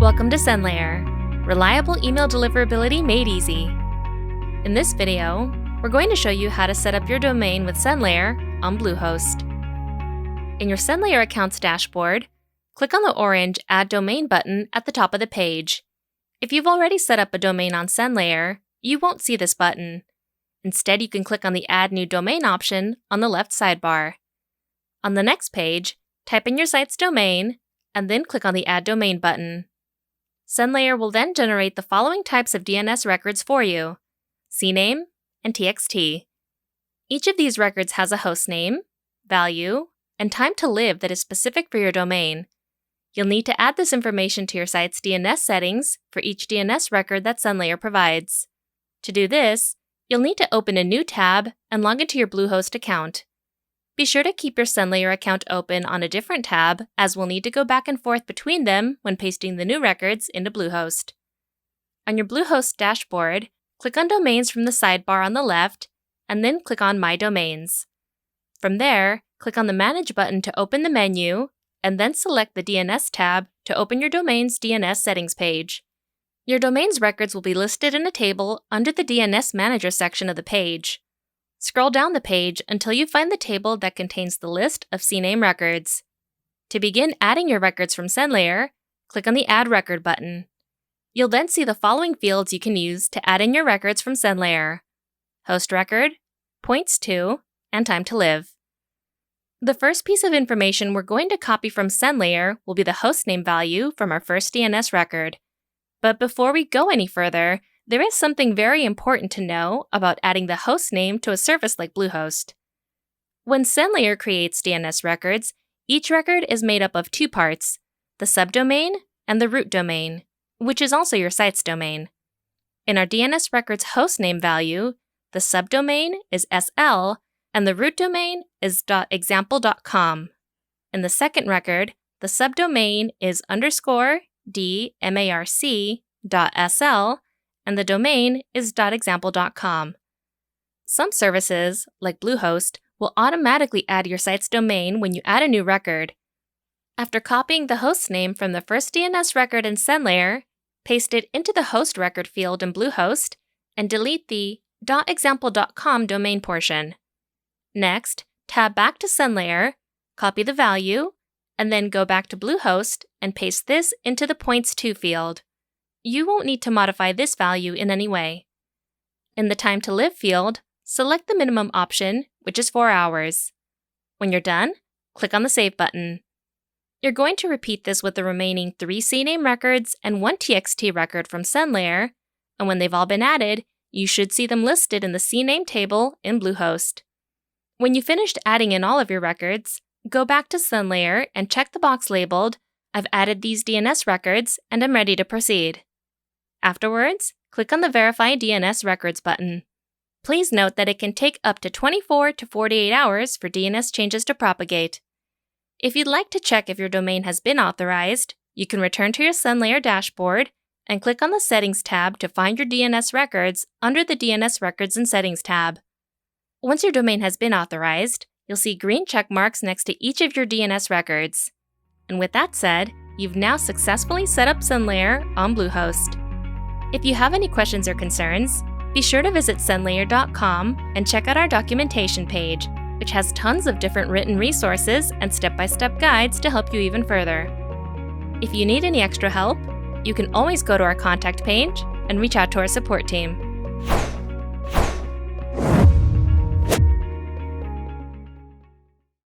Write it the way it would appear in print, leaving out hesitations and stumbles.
Welcome to SendLayer, reliable email deliverability made easy. In this video, we're going to show you how to set up your domain with SendLayer on BlueHost. In your SendLayer accounts dashboard, click on the orange Add Domain button at the top of the page. If you've already set up a domain on SendLayer, you won't see this button. Instead, you can click on the Add New Domain option on the left sidebar. On the next page, type in your site's domain, and then click on the Add Domain button. SendLayer will then generate the following types of DNS records for you: CNAME and TXT. Each of these records has a host name, value, and time to live that is specific for your domain. You'll need to add this information to your site's DNS settings for each DNS record that SendLayer provides. To do this, you'll need to open a new tab and log into your BlueHost account. Be sure to keep your SendLayer account open on a different tab, as we'll need to go back and forth between them when pasting the new records into BlueHost. On your BlueHost dashboard, click on Domains from the sidebar on the left, and then click on My Domains. From there, click on the Manage button to open the menu, and then select the DNS tab to open your domain's DNS settings page. Your domain's records will be listed in a table under the DNS Manager section of the page. Scroll down the page until you find the table that contains the list of CNAME records. To begin adding your records from SendLayer, click on the Add Record button. You'll then see the following fields you can use to add in your records from SendLayer: host record, points to, and time to live. The first piece of information we're going to copy from SendLayer will be the hostname value from our first DNS record. But before we go any further, there is something very important to know about adding the host name to a service like BlueHost. When SendLayer creates DNS records, each record is made up of two parts: the subdomain and the root domain, which is also your site's domain. In our DNS record's hostname value, the subdomain is SL and the root domain is .example.com. In the second record, the subdomain is _DMARC.SL and the domain is .example.com. Some services, like BlueHost, will automatically add your site's domain when you add a new record. After copying the host name from the first DNS record in SendLayer, paste it into the host record field in BlueHost, and delete the .example.com domain portion. Next, tab back to SendLayer, copy the value, and then go back to BlueHost and paste this into the points to field. You won't need to modify this value in any way. In the time to live field, select the minimum option, which is 4 hours. When you're done, click on the Save button. You're going to repeat this with the remaining 3 CNAME records and 1 TXT record from SendLayer, and when they've all been added, you should see them listed in the CNAME table in BlueHost. When you've finished adding in all of your records, go back to SendLayer and check the box labeled "I've added these DNS records and I'm ready to proceed." Afterwards, click on the Verify DNS Records button. Please note that it can take up to 24 to 48 hours for DNS changes to propagate. If you'd like to check if your domain has been authorized, you can return to your SendLayer dashboard and click on the Settings tab to find your DNS records under the DNS Records and Settings tab. Once your domain has been authorized, you'll see green check marks next to each of your DNS records. And with that said, you've now successfully set up SendLayer on BlueHost. If you have any questions or concerns, be sure to visit SendLayer.com and check out our documentation page, which has tons of different written resources and step-by-step guides to help you even further. If you need any extra help, you can always go to our contact page and reach out to our support team.